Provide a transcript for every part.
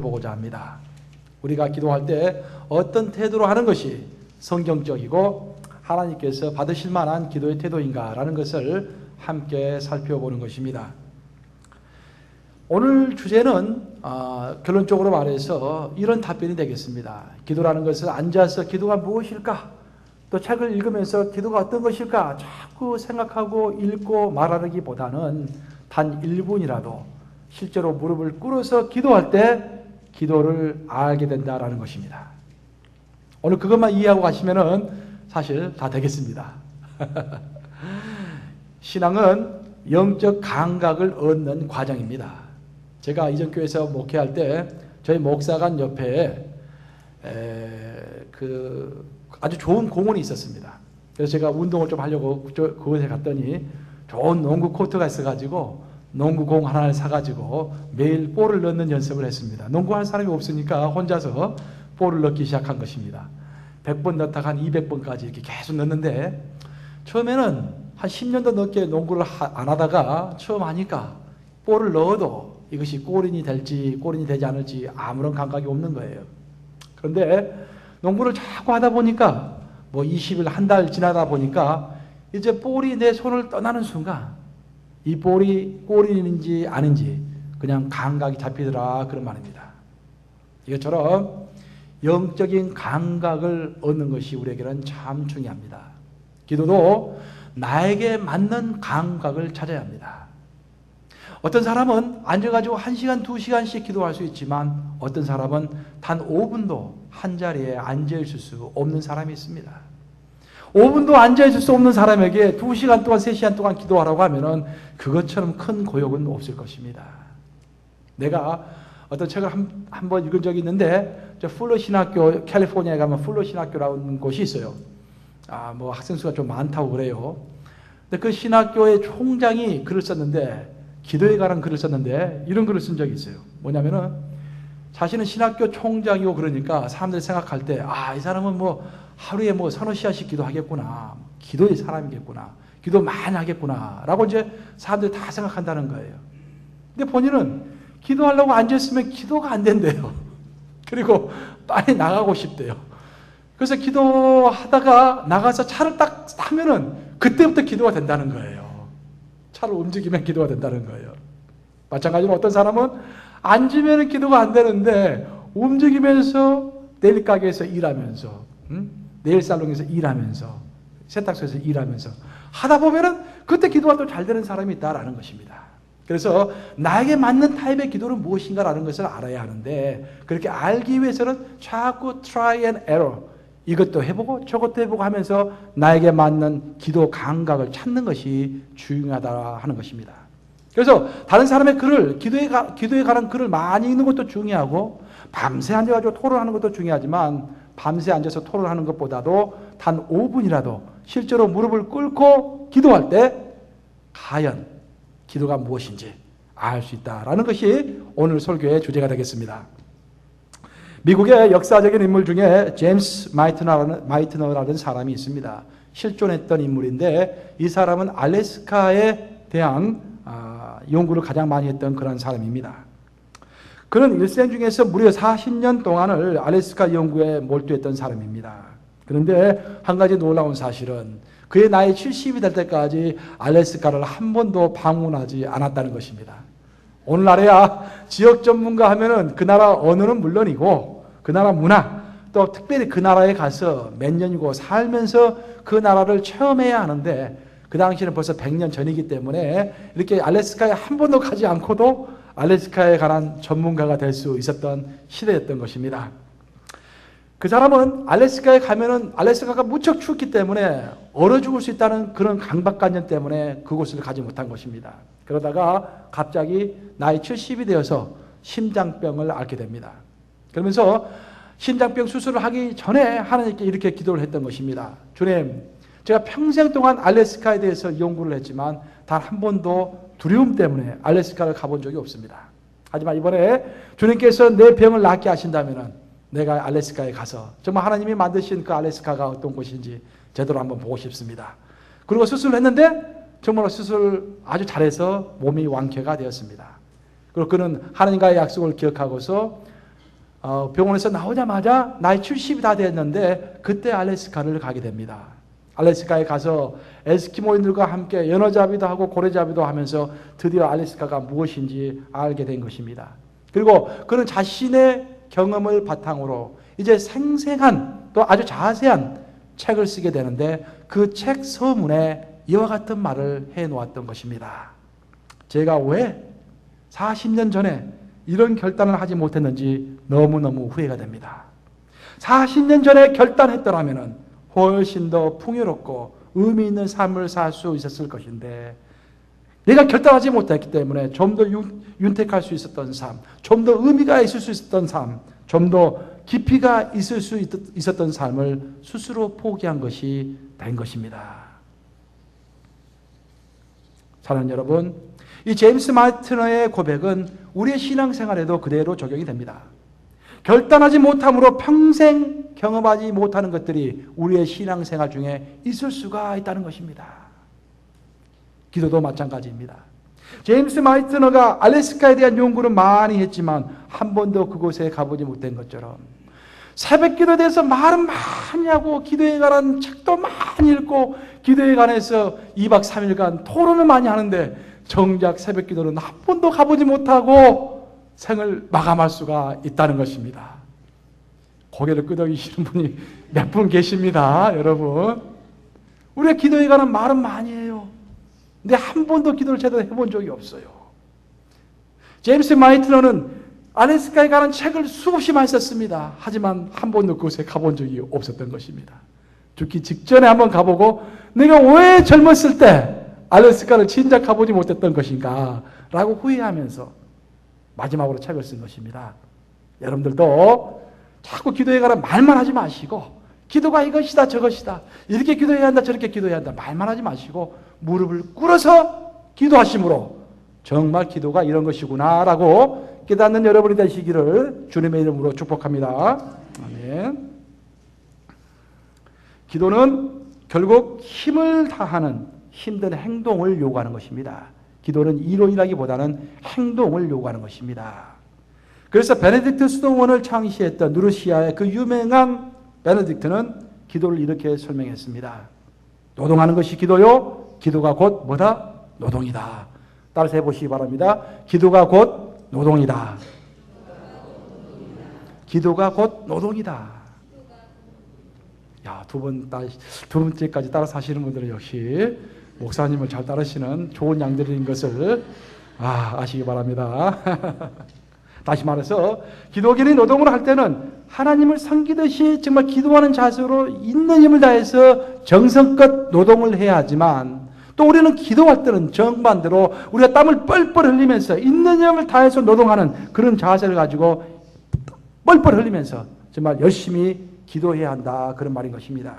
보고자 합니다. 우리가 기도할 때 어떤 태도로 하는 것이 성경적이고 하나님께서 받으실 만한 기도의 태도인가라는 것을 함께 살펴보는 것입니다. 오늘 주제는 결론적으로 말해서 이런 답변이 되겠습니다. 기도라는 것은 앉아서 기도가 무엇일까? 또 책을 읽으면서 기도가 어떤 것일까? 자꾸 생각하고 읽고 말하기보다는 단 1분이라도 실제로 무릎을 꿇어서 기도할 때 기도를 알게 된다라는 것입니다. 오늘 그것만 이해하고 가시면은 사실 다 되겠습니다. 신앙은 영적 감각을 얻는 과정입니다. 제가 이전 교회에서 목회할 때 저희 목사관 옆에 아주 좋은 공원이 있었습니다. 그래서 제가 운동을 좀 하려고 그곳에 갔더니 좋은 농구 코트가 있어가지고 농구공 하나를 사가지고 매일 볼을 넣는 연습을 했습니다. 농구할 사람이 없으니까 혼자서 볼을 넣기 시작한 것입니다. 100번 넣다가 한 200번까지 이렇게 계속 넣는데 처음에는 한 10년도 넘게 농구를 안 하다가 처음 하니까 볼을 넣어도 이것이 골인이 될지 골인이 되지 않을지 아무런 감각이 없는 거예요. 그런데 농구를 자꾸 하다 보니까 20일 한 달 지나다 보니까 이제 볼이 내 손을 떠나는 순간 이 볼이 골인인지 아닌지 그냥 감각이 잡히더라 그런 말입니다. 이것처럼 영적인 감각을 얻는 것이 우리에게는 참 중요합니다. 기도도 나에게 맞는 감각을 찾아야 합니다. 어떤 사람은 앉아가지고 1시간, 2시간씩 기도할 수 있지만 어떤 사람은 단 5분도 한 자리에 앉아있을 수 없는 사람이 있습니다. 5분도 앉아있을 수 없는 사람에게 2시간 동안, 3시간 동안 기도하라고 하면은 그것처럼 큰 고역은 없을 것입니다. 내가 어떤 책을 한 번 읽은 적이 있는데, 풀러 신학교, 캘리포니아에 가면 풀러 신학교라는 곳이 있어요. 학생 수가 좀 많다고 그래요. 근데 그 신학교의 총장이 글을 썼는데, 기도에 관한 글을 썼는데, 이런 글을 쓴 적이 있어요. 뭐냐면은, 자신은 신학교 총장이고 그러니까 사람들이 생각할 때, 이 사람은 하루에 서너 시간씩 기도하겠구나. 기도의 사람이겠구나. 기도 많이 하겠구나. 라고 이제 사람들이 다 생각한다는 거예요. 근데 본인은 기도하려고 앉아있으면 기도가 안 된대요. 그리고 빨리 나가고 싶대요. 그래서 기도하다가 나가서 차를 딱 타면은 그때부터 기도가 된다는 거예요. 차를 움직이면 기도가 된다는 거예요. 마찬가지로 어떤 사람은 앉으면 기도가 안 되는데 움직이면서 네일 가게에서 일하면서 네일 살롱에서 일하면서 세탁소에서 일하면서 하다 보면은 그때 기도가 또 잘 되는 사람이 있다라는 것입니다. 그래서 나에게 맞는 타입의 기도는 무엇인가라는 것을 알아야 하는데 그렇게 알기 위해서는 자꾸 try and error 이것도 해보고 저것도 해보고 하면서 나에게 맞는 기도 감각을 찾는 것이 중요하다 하는 것입니다. 그래서 다른 사람의 글을 기도에 관한 글을 많이 읽는 것도 중요하고 밤새 앉아가지고 토론하는 것도 중요하지만 밤새 앉아서 토론하는 것보다도 단 5분이라도 실제로 무릎을 꿇고 기도할 때 과연 기도가 무엇인지 알 수 있다라는 것이 오늘 설교의 주제가 되겠습니다. 미국의 역사적인 인물 중에 제임스 마이트너라는 사람이 있습니다. 실존했던 인물인데 이 사람은 알래스카에 대한 연구를 가장 많이 했던 그런 사람입니다. 그는 일생 중에서 무려 40년 동안을 알래스카 연구에 몰두했던 사람입니다. 그런데 한 가지 놀라운 사실은 그의 나이 70이 될 때까지 알래스카를 한 번도 방문하지 않았다는 것입니다. 오늘날에야 지역 전문가 하면은 그 나라 언어는 물론이고 그 나라 문화 또 특별히 그 나라에 가서 몇 년이고 살면서 그 나라를 체험해야 하는데 그 당시에는 벌써 100년 전이기 때문에 이렇게 알래스카에 한 번도 가지 않고도 알래스카에 관한 전문가가 될 수 있었던 시대였던 것입니다. 그 사람은 알래스카에 가면은 알래스카가 무척 춥기 때문에 얼어 죽을 수 있다는 그런 강박관념 때문에 그곳을 가지 못한 것입니다. 그러다가 갑자기 나이 70이 되어서 심장병을 앓게 됩니다. 그러면서 심장병 수술을 하기 전에 하나님께 이렇게 기도를 했던 것입니다. 주님, 제가 평생 동안 알래스카에 대해서 연구를 했지만 단 한 번도 두려움 때문에 알래스카를 가본 적이 없습니다. 하지만 이번에 주님께서 내 병을 낫게 하신다면 내가 알래스카에 가서 정말 하나님이 만드신 그 알래스카가 어떤 곳인지 제대로 한번 보고 싶습니다. 그리고 수술을 했는데 정말 수술 아주 잘해서 몸이 완쾌가 되었습니다. 그리고 그는 하나님과의 약속을 기억하고서 병원에서 나오자마자 나이 70이 다 됐는데 그때 알래스카를 가게 됩니다. 알래스카에 가서 에스키모인들과 함께 연어잡이도 하고 고래잡이도 하면서 드디어 알래스카가 무엇인지 알게 된 것입니다. 그리고 그는 자신의 경험을 바탕으로 이제 생생한 또 아주 자세한 책을 쓰게 되는데 그 책 서문에 이와 같은 말을 해놓았던 것입니다. 제가 왜 40년 전에 이런 결단을 하지 못했는지 너무너무 후회가 됩니다. 40년 전에 결단했더라면 훨씬 더 풍요롭고 의미 있는 삶을 살 수 있었을 것인데 내가 결단하지 못했기 때문에 좀 더 윤택할 수 있었던 삶, 좀 더 의미가 있을 수 있었던 삶, 좀 더 깊이가 있을 수 있었던 삶을 스스로 포기한 것이 된 것입니다. 사랑하는 여러분, 이 제임스 마티너의 고백은 우리의 신앙생활에도 그대로 적용이 됩니다. 결단하지 못함으로 평생 경험하지 못하는 것들이 우리의 신앙생활 중에 있을 수가 있다는 것입니다. 기도도 마찬가지입니다. 제임스 마티너가 알래스카에 대한 연구는 많이 했지만 한 번도 그곳에 가보지 못한 것처럼 새벽 기도에 대해서 말은 많이 하고 기도에 관한 책도 많이 읽고 기도에 관해서 2박 3일간 토론을 많이 하는데 정작 새벽 기도는 한 번도 가보지 못하고 생을 마감할 수가 있다는 것입니다. 고개를 끄덕이시는 분이 몇 분 계십니다. 여러분, 우리가 기도에 관한 말은 많이 해요. 근데 한 번도 기도를 제대로 해본 적이 없어요. 제임스 마이트너는 알래스카에 관한 책을 수없이 많이 썼습니다. 하지만 한 번도 그곳에 가본 적이 없었던 것입니다. 죽기 직전에 한번 가보고 내가 왜 젊었을 때 알래스카를 진작 가보지 못했던 것인가 라고 후회하면서 마지막으로 책을 쓴 것입니다. 여러분들도 자꾸 기도에 관한 말만 하지 마시고 기도가 이것이다 저것이다 이렇게 기도해야 한다 저렇게 기도해야 한다 말만 하지 마시고 무릎을 꿇어서 기도하심으로 정말 기도가 이런 것이구나 라고 깨닫는 여러분이 되시기를 주님의 이름으로 축복합니다. 아멘. 기도는 결국 힘을 다하는 힘든 행동을 요구하는 것입니다. 기도는 이론이라기보다는 행동을 요구하는 것입니다. 그래서 베네딕트 수도원을 창시했던 누르시아의 그 유명한 베네딕트는 기도를 이렇게 설명했습니다. 노동하는 것이 기도요. 기도가 곧 뭐다? 노동이다. 따라서 해보시기 바랍니다. 기도가 곧 노동이다. 기도가 곧 노동이다. 야, 두 번째까지 따라서 하시는 분들은 역시 목사님을 잘 따르시는 좋은 양들인 것을 아시기 바랍니다. 다시 말해서 기도견이 노동을 할 때는 하나님을 섬기듯이 정말 기도하는 자세로 있는 힘을 다해서 정성껏 노동을 해야 하지만 또 우리는 기도할 때는 정반대로 우리가 땀을 뻘뻘 흘리면서 있는 힘을 다해서 노동하는 그런 자세를 가지고 뻘뻘 흘리면서 정말 열심히 기도해야 한다 그런 말인 것입니다.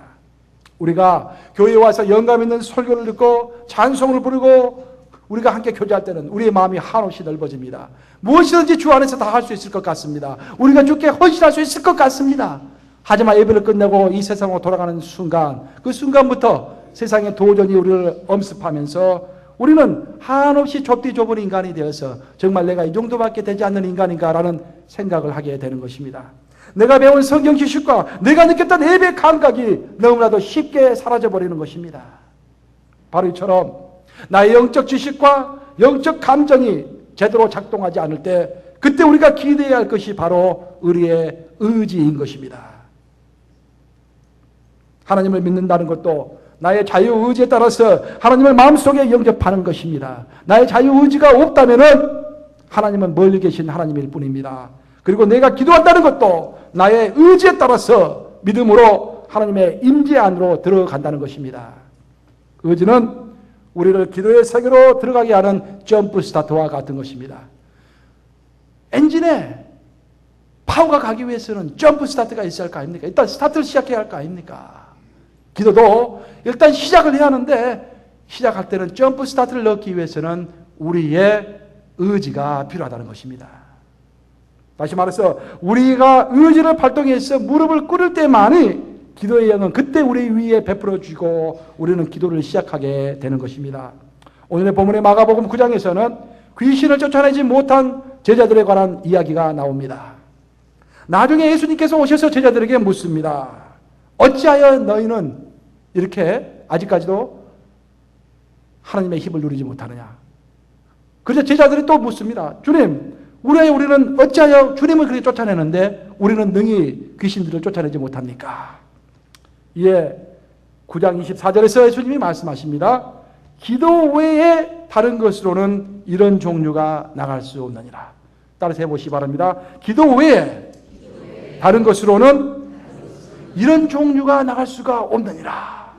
우리가 교회에 와서 영감 있는 설교를 듣고 찬송을 부르고 우리가 함께 교제할 때는 우리의 마음이 한없이 넓어집니다. 무엇이든지 주 안에서 다 할 수 있을 것 같습니다. 우리가 주께 헌신할 수 있을 것 같습니다. 하지만 예배를 끝내고 이 세상으로 돌아가는 순간 그 순간부터 세상의 도전이 우리를 엄습하면서 우리는 한없이 좁디 좁은 인간이 되어서 정말 내가 이 정도밖에 되지 않는 인간인가라는 생각을 하게 되는 것입니다. 내가 배운 성경 지식과 내가 느꼈던 예배 감각이 너무나도 쉽게 사라져버리는 것입니다. 바로 이처럼 나의 영적 지식과 영적 감정이 제대로 작동하지 않을 때 그때 우리가 기대해야 할 것이 바로 우리의 의지인 것입니다. 하나님을 믿는다는 것도 나의 자유의지에 따라서 하나님을 마음속에 영접하는 것입니다. 나의 자유의지가 없다면 하나님은 멀리 계신 하나님일 뿐입니다. 그리고 내가 기도한다는 것도 나의 의지에 따라서 믿음으로 하나님의 임재 안으로 들어간다는 것입니다. 의지는 우리를 기도의 세계로 들어가게 하는 점프 스타트와 같은 것입니다. 엔진에 파워가 가기 위해서는 점프 스타트가 있어야 할 거 아닙니까? 일단 스타트를 시작해야 할 거 아닙니까? 기도도 일단 시작을 해야 하는데 시작할 때는 점프 스타트를 넣기 위해서는 우리의 의지가 필요하다는 것입니다. 다시 말해서 우리가 의지를 발동해서 무릎을 꿇을 때만이 기도의 영은 그때 우리 위에 베풀어지고 우리는 기도를 시작하게 되는 것입니다. 오늘의 본문의 마가복음 9장에서는 귀신을 쫓아내지 못한 제자들에 관한 이야기가 나옵니다. 나중에 예수님께서 오셔서 제자들에게 묻습니다. 어찌하여 너희는 이렇게 아직까지도 하나님의 힘을 누리지 못하느냐. 그래서 제자들이 또 묻습니다. 주님, 우리는 어찌하여 주님을 그렇게 쫓아내는데 우리는 능히 귀신들을 쫓아내지 못합니까? 이에 9장 24절에서 예수님이 말씀하십니다. 기도 외에 다른 것으로는 이런 종류가 나갈 수 없느니라. 따라서 해보시기 바랍니다. 기도 외에 다른 것으로는 이런 종류가 나갈 수가 없느니라.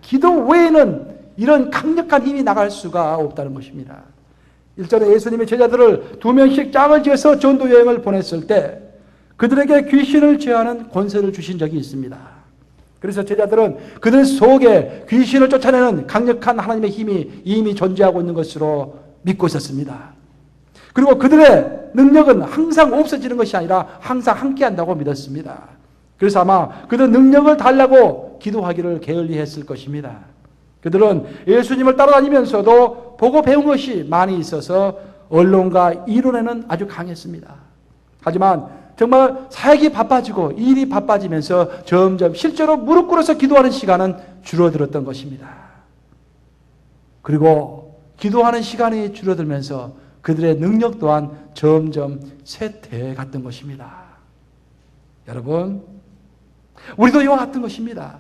기도 외에는 이런 강력한 힘이 나갈 수가 없다는 것입니다. 1절에 예수님의 제자들을 2명씩 짝을 지어서 전도 여행을 보냈을 때 그들에게 귀신을 제어하는 권세를 주신 적이 있습니다. 그래서 제자들은 그들 속에 귀신을 쫓아내는 강력한 하나님의 힘이 이미 존재하고 있는 것으로 믿고 있었습니다. 그리고 그들의 능력은 항상 없어지는 것이 아니라 항상 함께한다고 믿었습니다. 그래서 아마 그들 능력을 달라고 기도하기를 게을리했을 것입니다. 그들은 예수님을 따라다니면서도 보고 배운 것이 많이 있어서 언론과 이론에는 아주 강했습니다. 하지만 정말 사역이 바빠지고 일이 바빠지면서 점점 실제로 무릎 꿇어서 기도하는 시간은 줄어들었던 것입니다. 그리고 기도하는 시간이 줄어들면서 그들의 능력 또한 점점 쇠퇴해 갔던 것입니다. 여러분, 우리도 이와 같은 것입니다.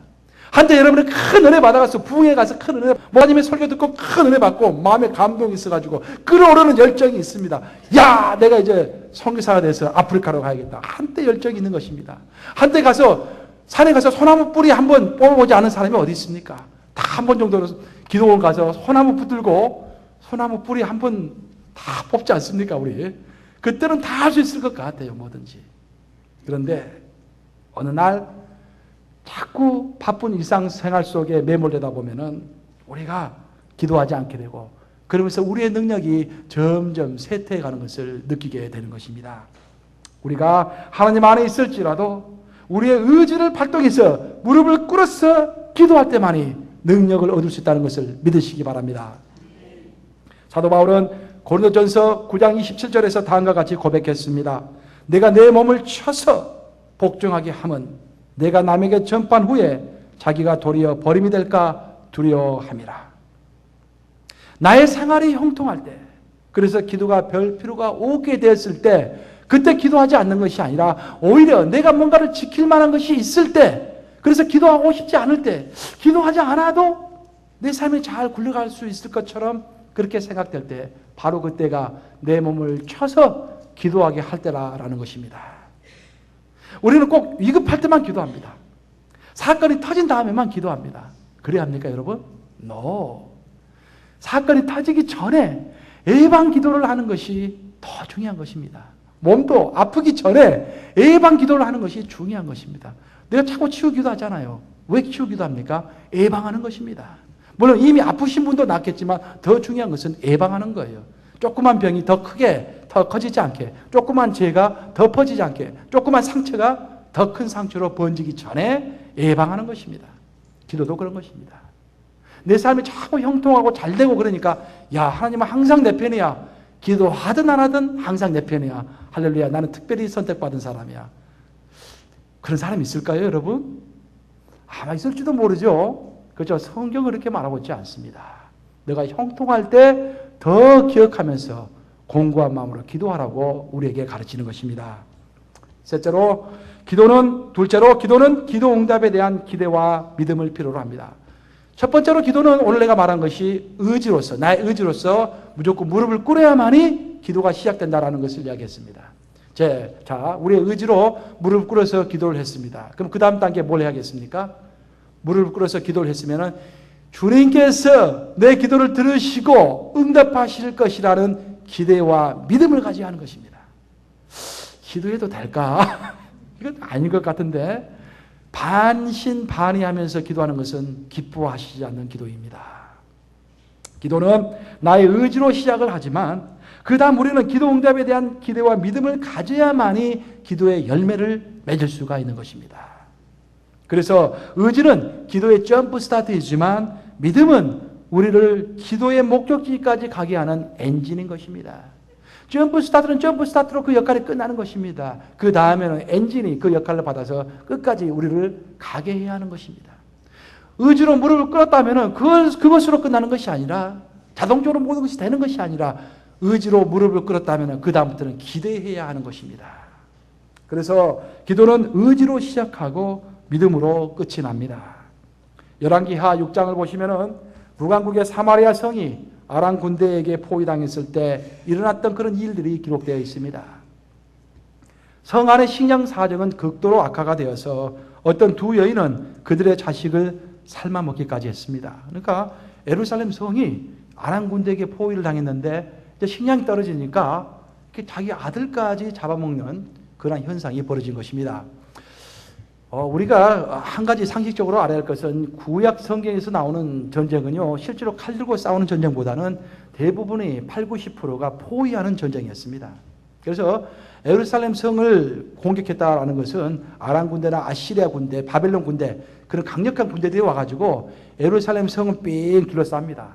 한때 여러분은 큰 은혜 받아가서 부흥에 가서 큰 은혜, 목사님의 설교 듣고 큰 은혜 받고 마음에 감동이 있어가지고 끓어오르는 열정이 있습니다. 야, 내가 이제 선교사가 돼서 아프리카로 가야겠다. 한때 열정이 있는 것입니다. 한때 가서 산에 가서 소나무 뿌리 한번 뽑아보지 않은 사람이 어디 있습니까? 다 한 번 정도로 기도원 가서 소나무 붙들고 소나무 뿌리 한 번 다 뽑지 않습니까, 우리? 그때는 다 할 수 있을 것 같아요, 뭐든지. 그런데 어느 날 자꾸 바쁜 일상생활 속에 매몰되다 보면은 우리가 기도하지 않게 되고 그러면서 우리의 능력이 점점 쇠퇴해 가는 것을 느끼게 되는 것입니다. 우리가 하나님 안에 있을지라도 우리의 의지를 발동해서 무릎을 꿇어서 기도할 때만이 능력을 얻을 수 있다는 것을 믿으시기 바랍니다. 사도 바울은 고린도전서 9장 27절에서 다음과 같이 고백했습니다. 내가 내 몸을 쳐서 복종하게 함은 내가 남에게 전파한 후에 자기가 도리어 버림이 될까 두려워함이라. 나의 생활이 형통할 때, 그래서 기도가 별 필요가 없게 되었을 때 그때 기도하지 않는 것이 아니라 오히려 내가 뭔가를 지킬 만한 것이 있을 때, 그래서 기도하고 싶지 않을 때, 기도하지 않아도 내 삶이 잘 굴러갈 수 있을 것처럼 그렇게 생각될 때 바로 그때가 내 몸을 쳐서 기도하게 할 때라는 것입니다. 우리는 꼭 위급할 때만 기도합니다. 사건이 터진 다음에만 기도합니다. 그래야 합니까, 여러분? No. 사건이 터지기 전에 예방 기도를 하는 것이 더 중요한 것입니다. 몸도 아프기 전에 예방 기도를 하는 것이 중요한 것입니다. 내가 자꾸 치유기도 하잖아요. 왜 치유기도 합니까? 예방하는 것입니다. 물론 이미 아프신 분도 낫겠지만 더 중요한 것은 예방하는 거예요. 조그만 병이 더 크게, 더 커지지 않게, 조그만 죄가 더 퍼지지 않게, 조그만 상처가 더 큰 상처로 번지기 전에 예방하는 것입니다. 기도도 그런 것입니다. 내 삶이 자꾸 형통하고 잘 되고 그러니까 야, 하나님은 항상 내 편이야. 기도하든 안 하든 항상 내 편이야. 할렐루야, 나는 특별히 선택받은 사람이야. 그런 사람이 있을까요, 여러분? 아마 있을지도 모르죠. 그렇죠? 성경은 그렇게 말하고 있지 않습니다. 내가 형통할 때 더 기억하면서 공고한 마음으로 기도하라고 우리에게 가르치는 것입니다. 둘째로 기도는 기도 응답에 대한 기대와 믿음을 필요로 합니다. 첫 번째로 기도는 오늘 내가 말한 것이 의지로서, 나의 의지로서 무조건 무릎을 꿇어야만이 기도가 시작된다라는 것을 이야기했습니다. 자, 우리의 의지로 무릎을 꿇어서 기도를 했습니다. 그럼 그 다음 단계 뭘 해야겠습니까? 무릎을 꿇어서 기도를 했으면 주님께서 내 기도를 들으시고 응답하실 것이라는 기대와 믿음을 가져야 하는 것입니다. 기도해도 될까? 이건 아닌 것 같은데 반신반의하면서 기도하는 것은 기뻐하시지 않는 기도입니다. 기도는 나의 의지로 시작을 하지만 그 다음 우리는 기도 응답에 대한 기대와 믿음을 가져야만이 기도의 열매를 맺을 수가 있는 것입니다. 그래서 의지는 기도의 점프 스타트이지만 믿음은 우리를 기도의 목적지까지 가게 하는 엔진인 것입니다. 점프 스타트는 점프 스타트로 그 역할이 끝나는 것입니다. 그 다음에는 엔진이 그 역할을 받아서 끝까지 우리를 가게 해야 하는 것입니다. 의지로 무릎을 꿇었다면 그것으로 끝나는 것이 아니라, 자동적으로 모든 것이 되는 것이 아니라, 의지로 무릎을 꿇었다면 그 다음부터는 기대해야 하는 것입니다. 그래서 기도는 의지로 시작하고 믿음으로 끝이 납니다. 열왕기하 6장을 보시면은 북왕국의 사마리아 성이 아람 군대에게 포위당했을 때 일어났던 그런 일들이 기록되어 있습니다. 성 안의 식량 사정은 극도로 악화가 되어서 어떤 두 여인은 그들의 자식을 삶아 먹기까지 했습니다. 그러니까 예루살렘 성이 아람 군대에게 포위를 당했는데 이제 식량이 떨어지니까 자기 아들까지 잡아먹는 그런 현상이 벌어진 것입니다. 우리가 한 가지 상식적으로 알아야 할 것은 구약 성경에서 나오는 전쟁은요, 실제로 칼 들고 싸우는 전쟁보다는 대부분의 80~90%가 포위하는 전쟁이었습니다. 그래서 예루살렘 성을 공격했다라는 것은 아람 군대나 아시리아 군대, 바벨론 군대, 그런 강력한 군대들이 와가지고 예루살렘 성은 삥 둘러쌉니다.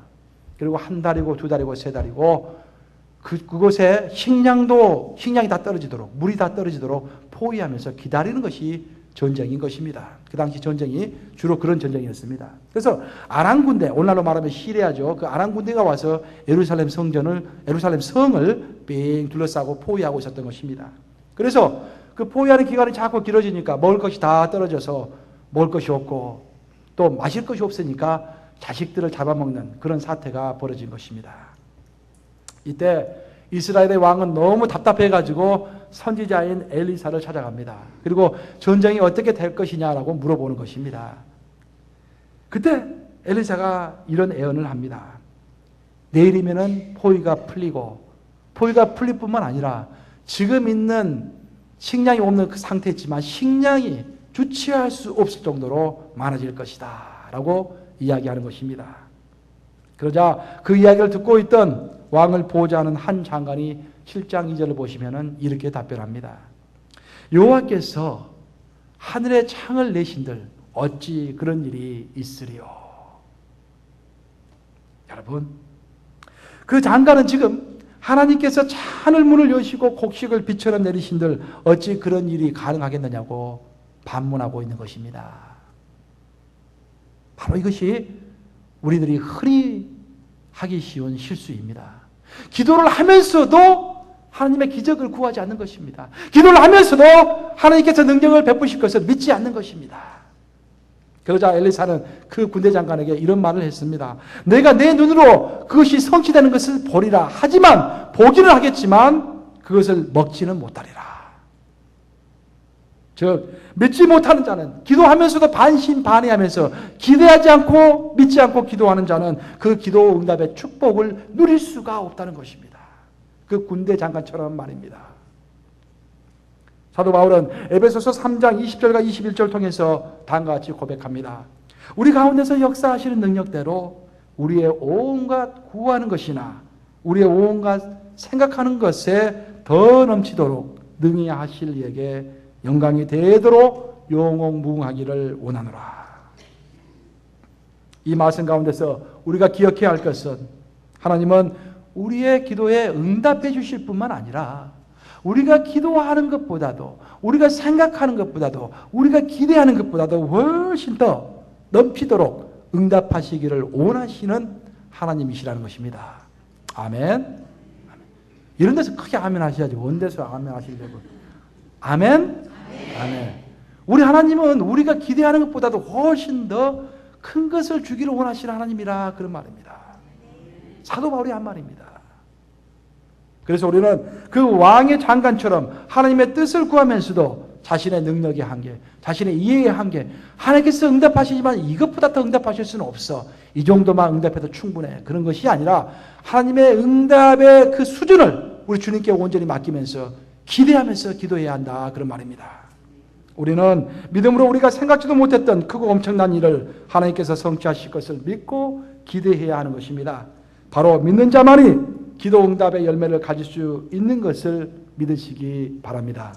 그리고 한 달이고 두 달이고 세 달이고 그곳에 식량이 다 떨어지도록, 물이 다 떨어지도록 포위하면서 기다리는 것이 전쟁인 것입니다. 그 당시 전쟁이 주로 그런 전쟁이었습니다. 그래서 아람 군대, 오늘날로 말하면 시리아죠. 그 아람 군대가 와서 예루살렘 성을 빙 둘러싸고 포위하고 있었던 것입니다. 그래서 그 포위하는 기간이 자꾸 길어지니까 먹을 것이 다 떨어져서 먹을 것이 없고 또 마실 것이 없으니까 자식들을 잡아먹는 그런 사태가 벌어진 것입니다. 이때 이스라엘의 왕은 너무 답답해가지고 선지자인 엘리사를 찾아갑니다. 그리고 전쟁이 어떻게 될 것이냐라고 물어보는 것입니다. 그때 엘리사가 이런 애언을 합니다. 내일이면은 포위가 풀리고, 포위가 풀릴 뿐만 아니라 지금 있는 식량이 없는 그 상태지만 식량이 주체할 수 없을 정도로 많아질 것이다 라고 이야기하는 것입니다. 그러자 그 이야기를 듣고 있던 왕을 보호자는 한 장관이 7장 2절을 보시면 이렇게 답변합니다. 여호와께서 하늘의 창을 내신들 어찌 그런 일이 있으리요. 여러분, 그 장관은 지금 하나님께서 하늘문을 여시고 곡식을 비처럼 내리신들 어찌 그런 일이 가능하겠느냐고 반문하고 있는 것입니다. 바로 이것이 우리들이 흔히 하기 쉬운 실수입니다. 기도를 하면서도 하나님의 기적을 구하지 않는 것입니다. 기도를 하면서도 하나님께서 능력을 베푸실 것을 믿지 않는 것입니다. 그러자 엘리사는 그 군대 장관에게 이런 말을 했습니다. 내가 내 눈으로 그것이 성취되는 것을 보리라. 하지만 보기는 하겠지만 그것을 먹지는 못하리라. 즉 믿지 못하는 자는, 기도하면서도 반신반의하면서 기대하지 않고 믿지 않고 기도하는 자는 그 기도 응답의 축복을 누릴 수가 없다는 것입니다. 그 군대 장관처럼 말입니다. 사도 바울은 에베소서 3장 20절과 21절 통해서 다음과 같이 고백합니다. 우리 가운데서 역사하시는 능력대로 우리의 온갖 구하는 것이나 우리의 온갖 생각하는 것에 더 넘치도록 능히 하실 이에게 영광이 되도록 영원무궁하기를 원하노라. 이 말씀 가운데서 우리가 기억해야 할 것은 하나님은 우리의 기도에 응답해 주실 뿐만 아니라 우리가 기도하는 것보다도, 우리가 생각하는 것보다도, 우리가 기대하는 것보다도 훨씬 더 넘치도록 응답하시기를 원하시는 하나님이시라는 것입니다. 아멘. 이런 데서 크게 아멘 하셔야지. 원데서 아멘 하시려고. 아멘. 아멘. 우리 하나님은 우리가 기대하는 것보다도 훨씬 더 큰 것을 주기를 원하시는 하나님이라, 그런 말입니다. 사도 바울이 한 말입니다. 그래서 우리는 그 왕의 장관처럼 하나님의 뜻을 구하면서도 자신의 능력의 한계, 자신의 이해의 한계, 하나님께서 응답하시지만 이것보다 더 응답하실 수는 없어, 이 정도만 응답해도 충분해, 그런 것이 아니라 하나님의 응답의 그 수준을 우리 주님께 온전히 맡기면서 기대하면서 기도해야 한다, 그런 말입니다. 우리는 믿음으로 우리가 생각지도 못했던 크고 엄청난 일을 하나님께서 성취하실 것을 믿고 기대해야 하는 것입니다. 바로 믿는 자만이 기도 응답의 열매를 가질 수 있는 것을 믿으시기 바랍니다.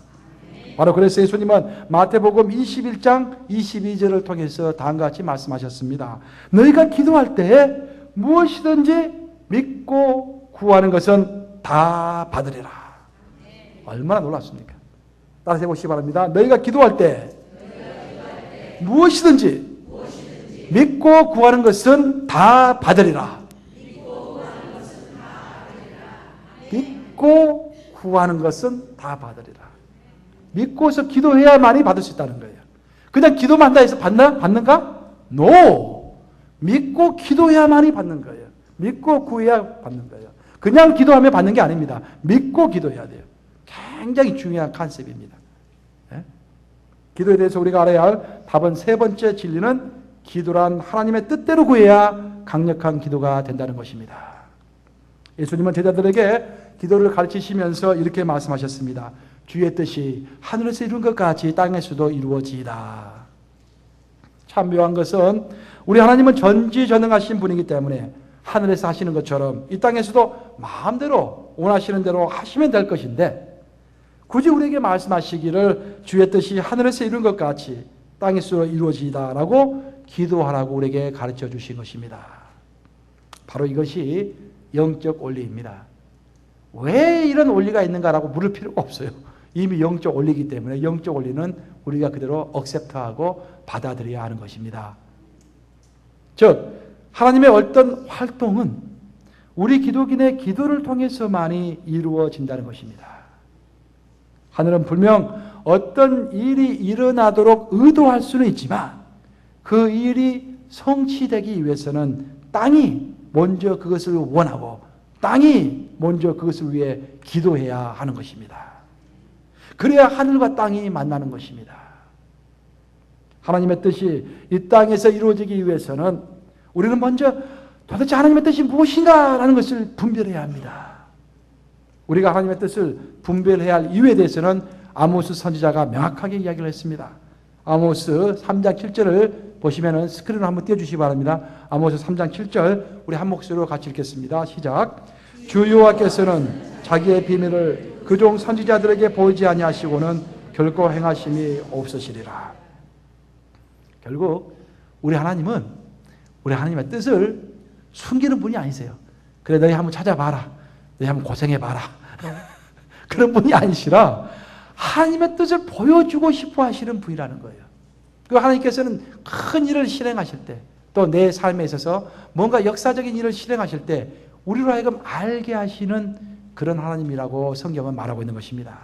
바로 그래서 예수님은 마태복음 21장 22절을 통해서 다음과 같이 말씀하셨습니다. 너희가 기도할 때 무엇이든지 믿고 구하는 것은 다 받으리라. 얼마나 놀랍습니까? 따라서 해보시기 바랍니다. 너희가 기도할 때 무엇이든지 믿고 구하는 것은 다 받으리라. 믿고 구하는 것은 다 받으리라. 믿고서 기도해야만이 받을 수 있다는 거예요. 그냥 기도만 한다 해서 받는가? No. 믿고 기도해야만이 받는 거예요. 믿고 구해야 받는 거예요. 그냥 기도하면 받는 게 아닙니다. 믿고 기도해야 돼요. 굉장히 중요한 컨셉입니다. 네? 기도에 대해서 우리가 알아야 할 답은 세 번째 진리는 기도란 하나님의 뜻대로 구해야 강력한 기도가 된다는 것입니다. 예수님은 제자들에게 기도를 가르치시면서 이렇게 말씀하셨습니다. 주의 뜻이 하늘에서 이룬 것 같이 땅에서도 이루어지이다. 참 묘한 것은 우리 하나님은 전지전능하신 분이기 때문에 하늘에서 하시는 것처럼 이 땅에서도 마음대로 원하시는 대로 하시면 될 것인데 굳이 우리에게 말씀하시기를 주의 뜻이 하늘에서 이룬 것 같이 땅에서 이루어지이다 라고 기도하라고 우리에게 가르쳐 주신 것입니다. 바로 이것이 영적 원리입니다. 왜 이런 원리가 있는가라고 물을 필요가 없어요. 이미 영적 원리이기 때문에 영적 원리는 우리가 그대로 억셉트하고 받아들여야 하는 것입니다. 즉 하나님의 어떤 활동은 우리 기독인의 기도를 통해서만이 이루어진다는 것입니다. 하늘은 분명 어떤 일이 일어나도록 의도할 수는 있지만 그 일이 성취되기 위해서는 땅이 먼저 그것을 원하고 땅이 먼저 그것을 위해 기도해야 하는 것입니다. 그래야 하늘과 땅이 만나는 것입니다. 하나님의 뜻이 이 땅에서 이루어지기 위해서는 우리는 먼저 도대체 하나님의 뜻이 무엇인가 라는 것을 분별해야 합니다. 우리가 하나님의 뜻을 분별해야 할 이유에 대해서는 아모스 선지자가 명확하게 이야기를 했습니다. 아모스 3장 7절을 보시면 스크린으로 한번 띄워주시기 바랍니다. 아모스 3장 7절 우리 한 목소리로 같이 읽겠습니다. 시작. 주 여호와께서는 자기의 비밀을 그 종 선지자들에게 보이지 아니하시고는 결코 행하심이 없으시리라. 결국 우리 하나님은 우리 하나님의 뜻을 숨기는 분이 아니세요. 그래 너희 한번 찾아봐라. 너희 한번 고생해봐라. 그런 분이 아니시라 하나님의 뜻을 보여주고 싶어 하시는 분이라는 거예요. 그 하나님께서는 큰 일을 실행하실 때 또 내 삶에 있어서 뭔가 역사적인 일을 실행하실 때 우리로 하여금 알게 하시는 그런 하나님이라고 성경은 말하고 있는 것입니다.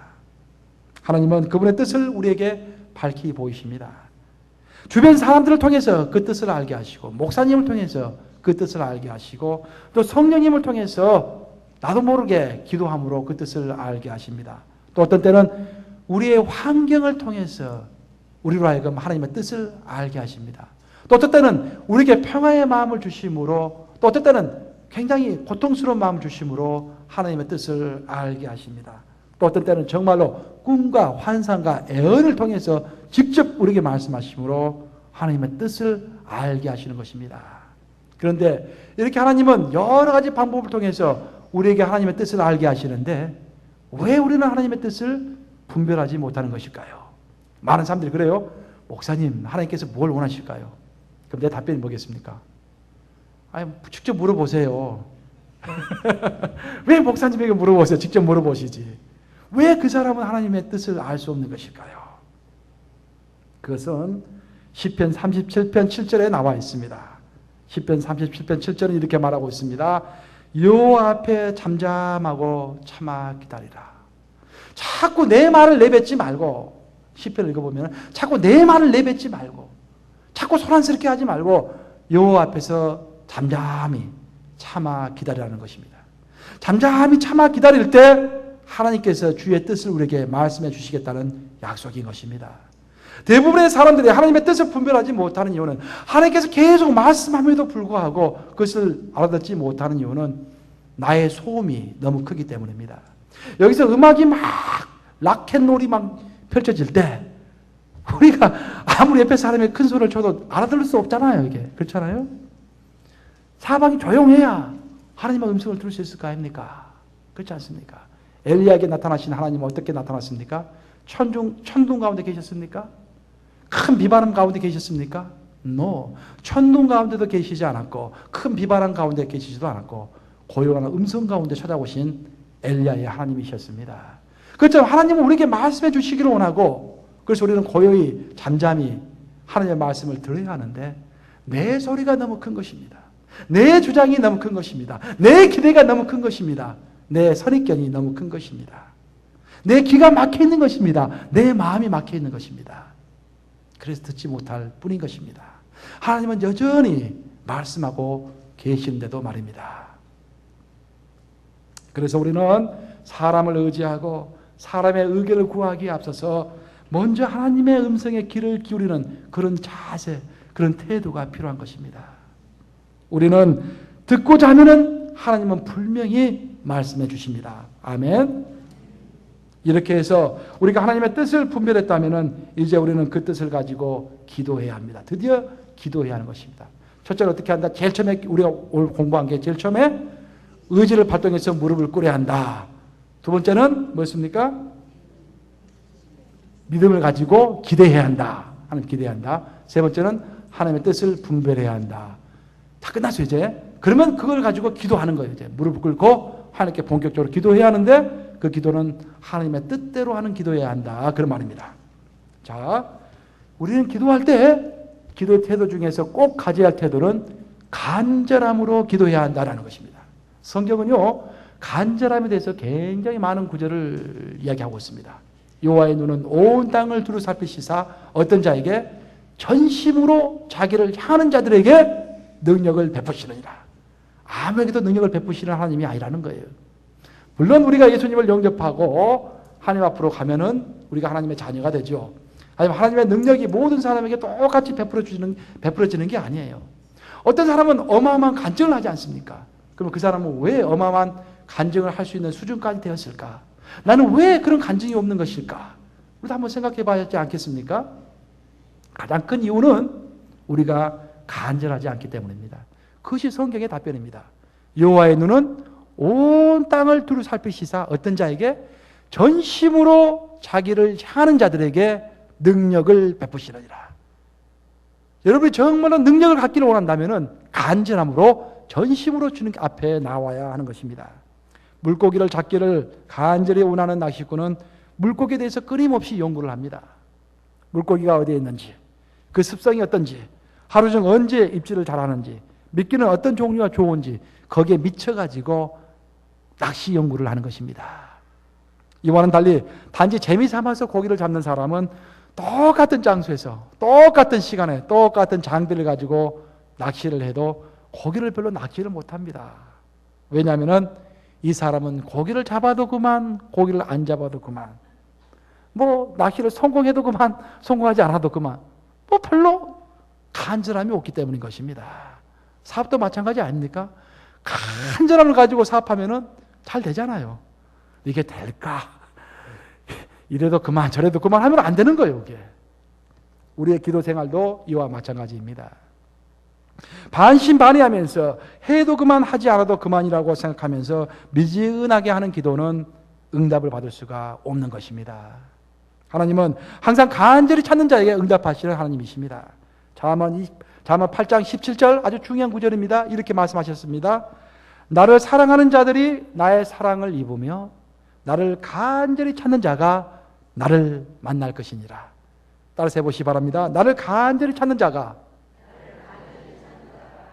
하나님은 그분의 뜻을 우리에게 밝히 보이십니다. 주변 사람들을 통해서 그 뜻을 알게 하시고 목사님을 통해서 그 뜻을 알게 하시고 또 성령님을 통해서 나도 모르게 기도함으로 그 뜻을 알게 하십니다. 또 어떤 때는 우리의 환경을 통해서 우리로 하여금 하나님의 뜻을 알게 하십니다. 또 어떤 때는 우리에게 평화의 마음을 주심으로 또 어떤 때는 굉장히 고통스러운 마음을 주심으로 하나님의 뜻을 알게 하십니다. 또 어떤 때는 정말로 꿈과 환상과 애언을 통해서 직접 우리에게 말씀하심으로 하나님의 뜻을 알게 하시는 것입니다. 그런데 이렇게 하나님은 여러 가지 방법을 통해서 우리에게 하나님의 뜻을 알게 하시는데 왜 우리는 하나님의 뜻을 분별하지 못하는 것일까요? 많은 사람들이 그래요. 목사님, 하나님께서 뭘 원하실까요? 그럼 내 답변이 뭐겠습니까? 아니, 직접 물어보세요. 왜 목사님에게 물어보세요? 직접 물어보시지. 왜 그 사람은 하나님의 뜻을 알 수 없는 것일까요? 그것은 시편 37편 7절에 나와 있습니다. 시편 37편 7절은 이렇게 말하고 있습니다. 여호와 앞에 잠잠하고 참아 기다리라. 자꾸 내 말을 내뱉지 말고 시편을 읽어보면 자꾸 내 말을 내뱉지 말고 자꾸 소란스럽게 하지 말고 여호와 앞에서 잠잠히 참아 기다리라는 것입니다. 잠잠히 참아 기다릴 때 하나님께서 주의 뜻을 우리에게 말씀해 주시겠다는 약속인 것입니다. 대부분의 사람들이 하나님의 뜻을 분별하지 못하는 이유는 하나님께서 계속 말씀함에도 불구하고 그것을 알아듣지 못하는 이유는 나의 소음이 너무 크기 때문입니다. 여기서 음악이 막 락앤롤이 막 펼쳐질 때 우리가 아무리 옆에 사람이 큰 소리를 쳐도 알아들을 수 없잖아요. 이게 그렇잖아요. 사방이 조용해야 하나님의 음성을 들을 수 있을 거 아닙니까? 그렇지 않습니까? 엘리야에게 나타나신 하나님은 어떻게 나타났습니까? 천둥 가운데 계셨습니까? 큰 비바람 가운데 계셨습니까? No. 천둥 가운데도 계시지 않았고 큰 비바람 가운데 계시지도 않았고 고요한 음성 가운데 찾아오신 엘리야의 하나님이셨습니다. 그렇지만 하나님은 우리에게 말씀해 주시기를 원하고, 그래서 우리는 고요히 잠잠히 하나님의 말씀을 들어야 하는데, 내 소리가 너무 큰 것입니다. 내 주장이 너무 큰 것입니다. 내 기대가 너무 큰 것입니다. 내 선입견이 너무 큰 것입니다. 내 귀가 막혀 있는 것입니다. 내 마음이 막혀 있는 것입니다. 그래서 듣지 못할 뿐인 것입니다. 하나님은 여전히 말씀하고 계시는데도 말입니다. 그래서 우리는 사람을 의지하고 사람의 의견을 구하기에 앞서서 먼저 하나님의 음성에 귀를 기울이는 그런 자세, 그런 태도가 필요한 것입니다. 우리는 듣고자 하면은 하나님은 분명히 말씀해 주십니다. 아멘. 이렇게 해서 우리가 하나님의 뜻을 분별했다면은 이제 우리는 그 뜻을 가지고 기도해야 합니다. 드디어 기도해야 하는 것입니다. 첫째로 어떻게 한다? 제일 처음에 우리가 오늘 공부한 게 제일 처음에 의지를 발동해서 무릎을 꿇어야 한다. 두 번째는 뭐였습니까? 믿음을 가지고 기대해야 한다. 하나님 기대해야 한다. 세 번째는 하나님의 뜻을 분별해야 한다. 다 끝났어요, 이제. 그러면 그걸 가지고 기도하는 거예요, 이제. 무릎을 꿇고 하나님께 본격적으로 기도해야 하는데 그 기도는 하나님의 뜻대로 하는 기도해야 한다. 그런 말입니다. 자, 우리는 기도할 때 기도의 태도 중에서 꼭 가져야 할 태도는 간절함으로 기도해야 한다는 것입니다. 성경은요, 간절함에 대해서 굉장히 많은 구절을 이야기하고 있습니다. 여호와의 눈은 온 땅을 두루 살피시사 어떤 자에게 전심으로 자기를 향하는 자들에게 능력을 베푸시느니라. 아무에게도 능력을 베푸시는 하나님이 아니라는 거예요. 물론 우리가 예수님을 영접하고 하나님 앞으로 가면은 우리가 하나님의 자녀가 되죠. 하지만 하나님의 능력이 모든 사람에게 똑같이 베풀어지는 게 아니에요. 어떤 사람은 어마어마한 간증을 하지 않습니까? 그럼 그 사람은 왜 어마어마한 간증을 할 수 있는 수준까지 되었을까? 나는 왜 그런 간증이 없는 것일까? 우리도 한번 생각해 봐야 하지 않겠습니까? 가장 큰 이유는 우리가 간절하지 않기 때문입니다. 그것이 성경의 답변입니다. 여호와의 눈은 온 땅을 두루 살피시사 어떤 자에게 전심으로 자기를 향하는 자들에게 능력을 베푸시느니라. 여러분이 정말로 능력을 갖기를 원한다면 간절함으로 전심으로 주님 앞에 나와야 하는 것입니다. 물고기를 잡기를 간절히 원하는 낚시꾼은 물고기에 대해서 끊임없이 연구를 합니다. 물고기가 어디에 있는지, 그 습성이 어떤지, 하루 중 언제 입질을 잘하는지, 미끼는 어떤 종류가 좋은지 거기에 미쳐가지고 낚시 연구를 하는 것입니다. 이와는 달리 단지 재미삼아서 고기를 잡는 사람은 똑같은 장소에서 똑같은 시간에 똑같은 장비를 가지고 낚시를 해도 고기를 별로 낚시를 못합니다. 왜냐하면 이 사람은 고기를 잡아도 그만, 고기를 안 잡아도 그만, 뭐 낚시를 성공해도 그만, 성공하지 않아도 그만, 뭐 별로 간절함이 없기 때문인 것입니다. 사업도 마찬가지 아닙니까? 간절함을 가지고 사업하면은 잘 되잖아요. 이게 될까? 이래도 그만 저래도 그만 하면 안 되는 거예요. 이게 우리의 기도 생활도 이와 마찬가지입니다. 반신반의하면서 해도 그만 하지 않아도 그만이라고 생각하면서 미지근하게 하는 기도는 응답을 받을 수가 없는 것입니다. 하나님은 항상 간절히 찾는 자에게 응답하시는 하나님이십니다. 잠언 8장 17절 아주 중요한 구절입니다. 이렇게 말씀하셨습니다. 나를 사랑하는 자들이 나의 사랑을 입으며 나를 간절히 찾는 자가 나를 만날 것이니라. 따라서 해보시기 바랍니다. 나를 간절히 찾는 자가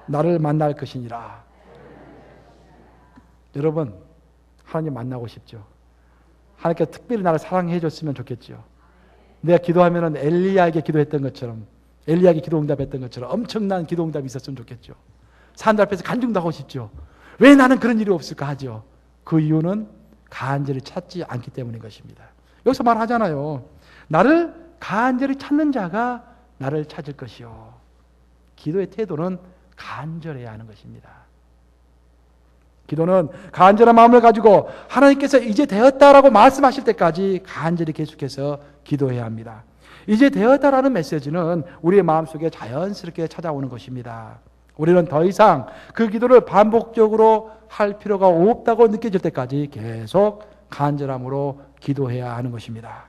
나를 만날 것이니라. 여러분, 하나님 만나고 싶죠? 하나님께서 특별히 나를 사랑해 줬으면 좋겠죠. 내가 기도하면 엘리야에게 기도했던 것처럼, 엘리야에게 기도 응답했던 것처럼 엄청난 기도 응답이 있었으면 좋겠죠. 사람들 앞에서 간증도 하고 싶죠. 왜 나는 그런 일이 없을까 하죠. 그 이유는 간절히 찾지 않기 때문인 것입니다. 여기서 말하잖아요. 나를 간절히 찾는 자가 나를 찾을 것이요. 기도의 태도는 간절해야 하는 것입니다. 기도는 간절한 마음을 가지고 하나님께서 이제 되었다라고 말씀하실 때까지 간절히 계속해서 기도해야 합니다. 이제 되었다라는 메시지는 우리의 마음속에 자연스럽게 찾아오는 것입니다. 우리는 더 이상 그 기도를 반복적으로 할 필요가 없다고 느껴질 때까지 계속 간절함으로 기도해야 하는 것입니다.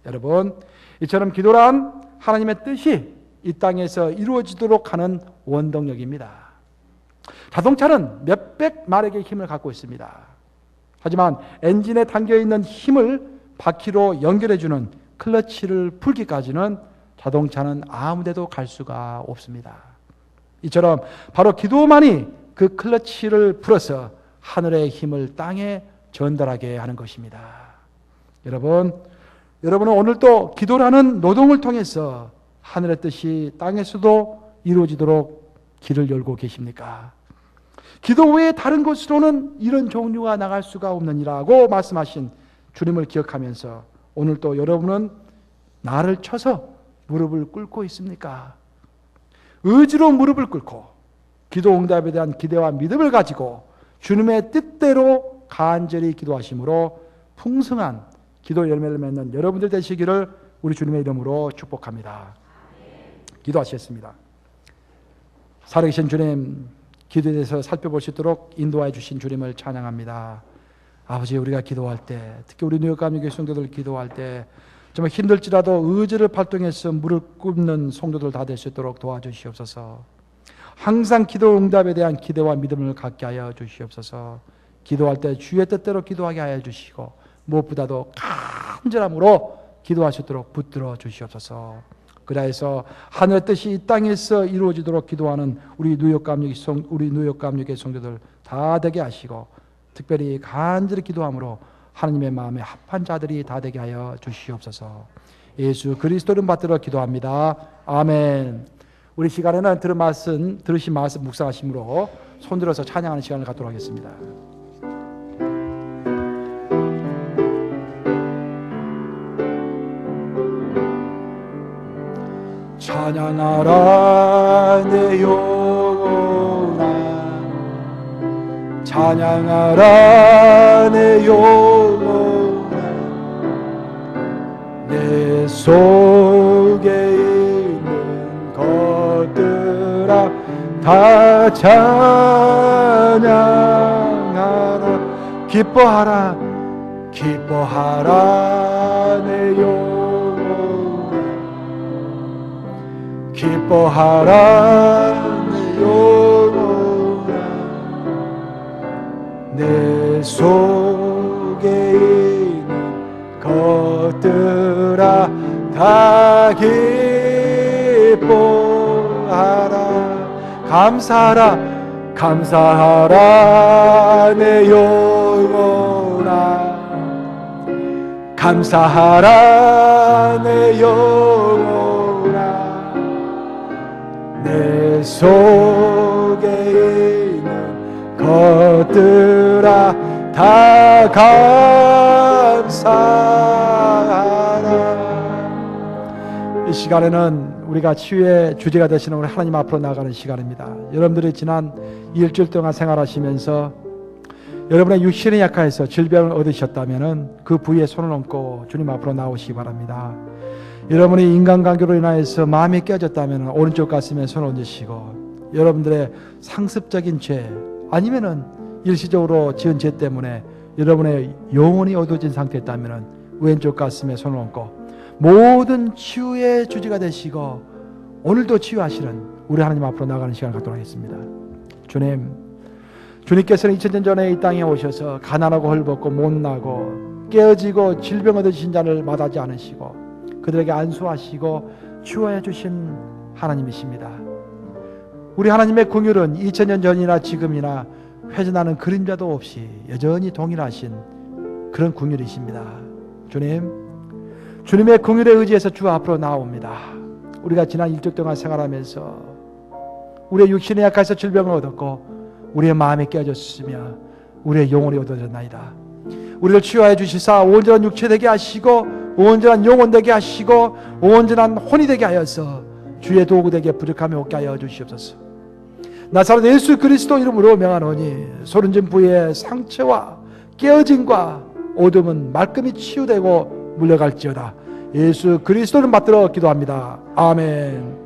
여러분, 이처럼 기도란 하나님의 뜻이 이 땅에서 이루어지도록 하는 원동력입니다. 자동차는 몇백 마력의 힘을 갖고 있습니다. 하지만 엔진에 담겨있는 힘을 바퀴로 연결해주는 클러치를 풀기까지는 자동차는 아무데도 갈 수가 없습니다. 이처럼 바로 기도만이 그 클러치를 풀어서 하늘의 힘을 땅에 전달하게 하는 것입니다. 여러분은 오늘도 기도라는 노동을 통해서 하늘의 뜻이 땅에서도 이루어지도록 길을 열고 계십니까? 기도 외에 다른 곳으로는 이런 종류가 나갈 수가 없느니라고 말씀하신 주님을 기억하면서 오늘도 여러분은 나를 쳐서 무릎을 꿇고 있습니까? 의지로 무릎을 꿇고 기도 응답에 대한 기대와 믿음을 가지고 주님의 뜻대로 간절히 기도하심으로 풍성한 기도 열매를 맺는 여러분들 되시기를 우리 주님의 이름으로 축복합니다. 기도하시겠습니다. 살아계신 주님, 기도에 대해서 살펴볼 수 있도록 인도해 주신 주님을 찬양합니다. 아버지, 우리가 기도할 때, 특히 우리 뉴욕 감리교회 성도들 기도할 때 정말 힘들지라도 의지를 발동해서 무릎 꿇는 성도들 다 될 수 있도록 도와주시옵소서. 항상 기도 응답에 대한 기대와 믿음을 갖게 하여 주시옵소서. 기도할 때 주의 뜻대로 기도하게 하여 주시고 무엇보다도 간절함으로 기도할 수 있도록 붙들어 주시옵소서. 그래서 하늘의 뜻이 이 땅에서 이루어지도록 기도하는 우리 뉴욕 감리교회 성도들 다 되게 하시고 특별히 간절히 기도함으로 하나님의 마음에 합한 자들이 다 되게 하여 주시옵소서. 예수 그리스도 이름 받들어 기도합니다. 아멘. 우리 시간에는 들으신 말씀 묵상하심으로 손들어서 찬양하는 시간을 갖도록 하겠습니다. 찬양하라 내 영혼아, 찬양하라 내 영혼아, 내 속에 있는 것들아 다 찬양하라. 기뻐하라, 기뻐하라 내 영혼아, 기뻐하라 내 영혼아, 내 속에 있는 것들아 다 기뻐하라. 감사하라, 감사하라 내 영혼아, 감사하라 내 영혼아, 내 속에 있는 것들아 다 감사하라. 이 시간에는 우리가 치유의 주제가 되시는 우리 하나님 앞으로 나가는 시간입니다. 여러분들이 지난 일주일 동안 생활하시면서 여러분의 육신의 약화에서 질병을 얻으셨다면 그 부위에 손을 얹고 주님 앞으로 나오시기 바랍니다. 여러분이 인간관계로 인하여서 마음이 깨졌다면 오른쪽 가슴에 손을 얹으시고, 여러분들의 상습적인 죄 아니면은 일시적으로 지은 죄 때문에 여러분의 영혼이 어두워진 상태였다면 왼쪽 가슴에 손을 얹고 모든 치유의 주제가 되시고 오늘도 치유하시는 우리 하나님 앞으로 나가는 시간을 갖도록 하겠습니다. 주님께서는 2000년 전에 이 땅에 오셔서 가난하고 헐벗고 못나고 깨어지고 질병 얻으신 자를 마다하지 않으시고 그들에게 안수하시고 치유해 주신 하나님이십니다. 우리 하나님의 긍휼은 2000년 전이나 지금이나 회전하는 그림자도 없이 여전히 동일하신 그런 긍휼이십니다. 주님의 긍휼에 의지해서 주 앞으로 나옵니다. 우리가 지난 일주일 동안 생활하면서 우리의 육신의 약해서 질병을 얻었고 우리의 마음이 깨어졌으며 우리의 영혼이 얻어졌나이다. 우리를 치유하여 주시사 온전한 육체 되게 하시고 온전한 영혼 되게 하시고 온전한 혼이 되게 하여서 주의 도구 되게 부족함이 없게 하여 주시옵소서. 나사렛 예수 그리스도 이름으로 명하노니 소른진 부위의 상처와 깨어짐과 어둠은 말끔히 치유되고 물러갈지어다. 예수 그리스도를 받들어 기도합니다. 아멘.